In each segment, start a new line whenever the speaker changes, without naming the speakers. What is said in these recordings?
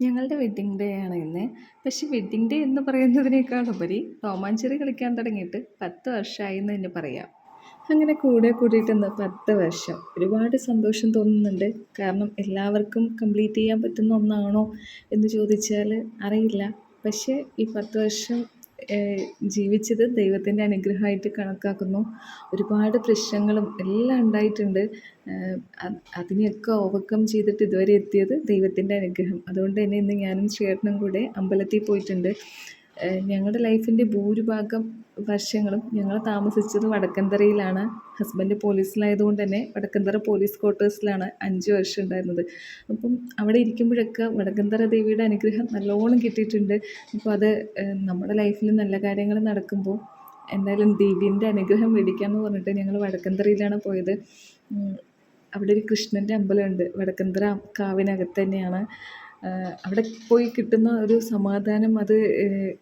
ഞങ്ങളുടെ wedding day ആണ് ഇന്ന്. പക്ഷെ വെഡ്ഡിങ് ഡേ എന്ന് പറയുന്നതിനേക്കാളുപരി ടോം ആൻഡ് ജെറി കളിക്കാൻ തുടങ്ങിയിട്ട് 10 വർഷമായി എന്ന് തന്നെ പറയാം. അങ്ങനെ കൂടെ കൂടിയിട്ട് ഇന്ന് 10 വർഷം. ഒരുപാട് സന്തോഷം തോന്നുന്നുണ്ട്. കാരണം എല്ലാവർക്കും കംപ്ലീറ്റ് ചെയ്യാൻ പറ്റുന്ന ഒന്നാണോ എന്ന് ചോദിച്ചാൽ അറിയില്ല. പക്ഷേ ഈ 10 വർഷം ജീവിച്ചത് ദൈവത്തിൻ്റെ അനുഗ്രഹമായിട്ട് കണക്കാക്കുന്നു. ഒരുപാട് പ്രശ്നങ്ങളും എല്ലാം ഉണ്ടായിട്ടുണ്ട്. അതിനെയൊക്കെ ഓവർകം ചെയ്തിട്ട് ഇതുവരെ എത്തിയത് ദൈവത്തിൻ്റെ അനുഗ്രഹം. അതുകൊണ്ട് തന്നെ ഇന്ന് ഞാനും ചേട്ടനും കൂടെ അമ്പലത്തിൽ പോയിട്ടുണ്ട്. ഞങ്ങളുടെ ലൈഫിൻ്റെ ഭൂരിഭാഗം വർഷങ്ങളും ഞങ്ങൾ താമസിച്ചത് വടക്കന്തറയിലാണ്. ഹസ്ബൻഡ് പോലീസിലായതുകൊണ്ട് തന്നെ വടക്കന്തറ പോലീസ് ക്വാർട്ടേഴ്സിലാണ് 5 വർഷം ഉണ്ടായിരുന്നത്. അപ്പം അവിടെ ഇരിക്കുമ്പോഴൊക്കെ വടക്കന്തറ ദേവിയുടെ അനുഗ്രഹം നല്ലോണം കിട്ടിയിട്ടുണ്ട്. അപ്പോൾ അത് നമ്മുടെ ലൈഫിൽ നല്ല കാര്യങ്ങൾ നടക്കുമ്പോൾ എന്തായാലും ദേവീൻ്റെ അനുഗ്രഹം മേടിക്കാമെന്ന് പറഞ്ഞിട്ട് ഞങ്ങൾ വടക്കന്തറയിലാണ് പോയത്. അവിടെ ഒരു കൃഷ്ണൻ്റെ അമ്പലമുണ്ട്. വടക്കന്തറ കാവിനകത്ത് തന്നെയാണ്. അവിടെ പോയി കിട്ടുന്ന ഒരു സമാധാനം അത്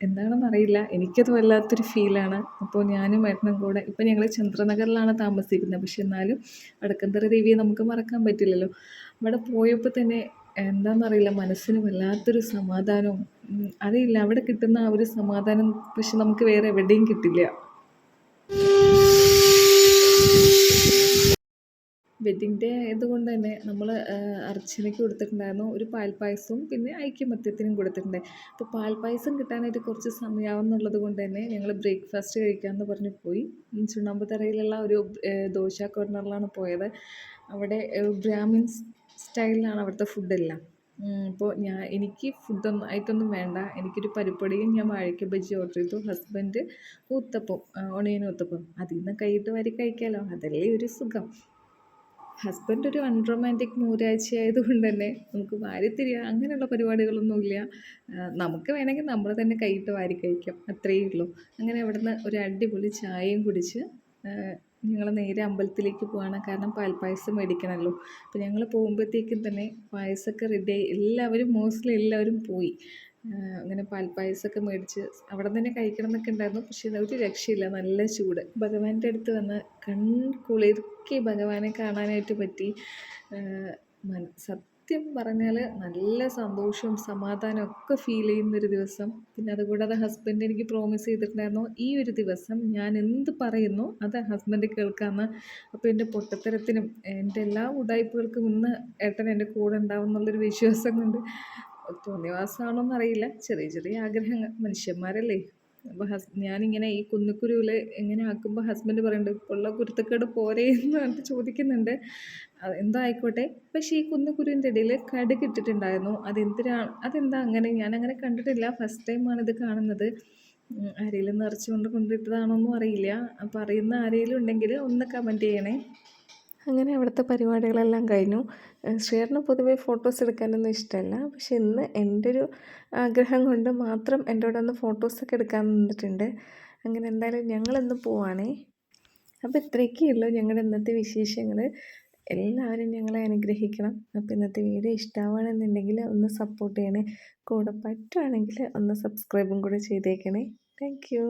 എന്താണെന്നറിയില്ല. എനിക്കത് വല്ലാത്തൊരു ഫീലാണ്. അപ്പോൾ ഞാനും ഏട്ടനും കൂടെ ഇപ്പം ഞങ്ങൾ ചന്ദ്രനഗറിലാണ് താമസിക്കുന്നത്. പക്ഷെ എന്നാലും വടക്കന്തറ ദേവിയെ നമുക്ക് മറക്കാൻ പറ്റില്ലല്ലോ. അവിടെ പോയപ്പോൾ തന്നെ എന്താണെന്നറിയില്ല, മനസ്സിന് വല്ലാത്തൊരു സമാധാനവും അറിയില്ല. അവിടെ കിട്ടുന്ന ആ ഒരു സമാധാനം പക്ഷെ നമുക്ക് വേറെ എവിടെയും കിട്ടില്ല. വെഡ്ഡിങ് ഡേ ആയതുകൊണ്ട് തന്നെ നമ്മൾ അർച്ചനയ്ക്ക് കൊടുത്തിട്ടുണ്ടായിരുന്നു ഒരു പാൽപ്പായസവും പിന്നെ ഐക്യമത്യത്തിനും കൊടുത്തിട്ടുണ്ട്. അപ്പോൾ പാൽപ്പായസം കിട്ടാനായിട്ട് കുറച്ച് സമയമാവും എന്നുള്ളത് കൊണ്ട് തന്നെ ഞങ്ങൾ ബ്രേക്ക്ഫാസ്റ്റ് കഴിക്കാമെന്ന് പറഞ്ഞ് പോയി. ചുണ്ണാമ്പുതറയിലുള്ള ഒരു ദോശ കോർണറിലാണ് പോയത്. അവിടെ ബ്രാഹ്മിൻസ് സ്റ്റൈലിലാണ് അവിടുത്തെ ഫുഡെല്ലാം. അപ്പോൾ എനിക്ക് ഫുഡൊന്നും ആയിട്ടൊന്നും വേണ്ട. എനിക്കൊരു പരിപ്പടിയും ഞാൻ വാഴയ്ക്ക ബജ്ജി ഓർഡർ ചെയ്തു. Husband uttapam, onion uttapam. അതിൽ നിന്ന് കൈയിട്ട് വാരി കഴിക്കാമല്ലോ, അതല്ലേ ഒരു സുഖം. ഹസ്ബൻഡ് ഒരു അൺറൊമാൻറ്റിക് മൂരാഴ്ച ആയതുകൊണ്ട് തന്നെ നമുക്ക് വാരിത്തിരിയുക അങ്ങനെയുള്ള പരിപാടികളൊന്നുമില്ല. നമുക്ക് വേണമെങ്കിൽ നമ്മൾ തന്നെ കൈയിട്ട് വാരി കഴിക്കാം, അത്രയേ ഉള്ളൂ. അങ്ങനെ അവിടുന്ന് ഒരു അടിപൊളി ചായയും കുടിച്ച് ഞങ്ങൾ നേരെ അമ്പലത്തിലേക്ക് പോവാണ്. കാരണം പാൽപ്പായസം മേടിക്കണമല്ലോ. അപ്പോൾ ഞങ്ങൾ പോകുമ്പോഴത്തേക്കും തന്നെ പായസമൊക്കെ റെഡിയായി. മോസ്റ്റ്ലി എല്ലാവരും പോയി. അങ്ങനെ പാൽപ്പായസമൊക്കെ മേടിച്ച് അവിടെ തന്നെ കഴിക്കണം എന്നൊക്കെ ഉണ്ടായിരുന്നു. പക്ഷേ ഒരു രക്ഷയില്ല, നല്ല ചൂട്. ഭഗവാന്റെ അടുത്ത് വന്ന് കൺകുളിർക്കി ഭഗവാനെ കാണാനായിട്ട് പറ്റി. സത്യം പറഞ്ഞാൽ നല്ല സന്തോഷവും സമാധാനവും ഒക്കെ ഫീൽ ചെയ്യുന്നൊരു ദിവസം. പിന്നെ അതുകൂടാതെ ഹസ്ബൻഡ് എനിക്ക് പ്രോമിസ് ചെയ്തിട്ടുണ്ടായിരുന്നു, ഈ ഒരു ദിവസം ഞാൻ എന്ത് പറയുന്നു അത് ഹസ്ബൻഡ് കേൾക്കാമെന്ന്. അപ്പോൾ എൻ്റെ പൊട്ടത്തരത്തിനും എൻ്റെ എല്ലാ ഉടായ്പകൾക്കും ഇന്ന് ഏട്ടൻ എൻ്റെ കൂടെ ഉണ്ടാവും എന്നുള്ളൊരു വിശ്വാസം കൊണ്ട്, തോന്നിയവാസമാണോന്നറിയില്ല, ചെറിയ ചെറിയ ആഗ്രഹങ്ങൾ, മനുഷ്യന്മാരല്ലേ. അപ്പോൾ ഞാനിങ്ങനെ ഈ കുന്നിക്കുരുവിൽ ഇങ്ങനെ ആക്കുമ്പോൾ ഹസ്ബൻഡ് പറയുന്നുണ്ട്, ഇപ്പോഴുള്ള കുരുത്തക്കേട് പോരേ എന്ന് പറഞ്ഞിട്ട് ചോദിക്കുന്നുണ്ട്. എന്തോ ആയിക്കോട്ടെ. പക്ഷേ ഈ കുന്നിക്കുരുവിൻ്റെ ഇടയിൽ കടുക് ഇട്ടിട്ടുണ്ടായിരുന്നു. അതെന്താ അങ്ങനെ? ഞാനങ്ങനെ കണ്ടിട്ടില്ല, ഫസ്റ്റ് ടൈമാണ് ഇത് കാണുന്നത്. ആരെങ്കിലും നിറച്ചുകൊണ്ട് കൊണ്ടിട്ടതാണോന്നും അറിയില്ല. അപ്പോൾ അറിയുന്ന ആരെങ്കിലും ഉണ്ടെങ്കിൽ ഒന്ന് കമൻറ്റ് ചെയ്യണേ. അങ്ങനെ അവിടുത്തെ പരിപാടികളെല്ലാം കഴിഞ്ഞു. ശ്രീയേട്ടന് പൊതുവേ ഫോട്ടോസ് എടുക്കാനൊന്നും ഇഷ്ടമല്ല. പക്ഷെ ഇന്ന് എൻ്റെ ഒരു ആഗ്രഹം കൊണ്ട് മാത്രം എൻ്റെ കൂടെ ഒന്ന് ഫോട്ടോസൊക്കെ എടുക്കാൻ നിന്നിട്ടുണ്ട്. അങ്ങനെ എന്തായാലും ഞങ്ങളിന്ന് പോവാണേ. അപ്പോൾ ഇത്രയൊക്കെ ഉള്ളൂ ഞങ്ങളുടെ ഇന്നത്തെ വിശേഷങ്ങൾ. എല്ലാവരും ഞങ്ങളെ അനുഗ്രഹിക്കണം. അപ്പോൾ ഇന്നത്തെ വീഡിയോ ഇഷ്ടമാവുകയാണെന്നുണ്ടെങ്കിൽ ഒന്ന് സപ്പോർട്ട് ചെയ്യണേ. കൂടെ പറ്റുവാണെങ്കിൽ ഒന്ന് സബ്സ്ക്രൈബും കൂടെ ചെയ്തേക്കണേ. Thank you.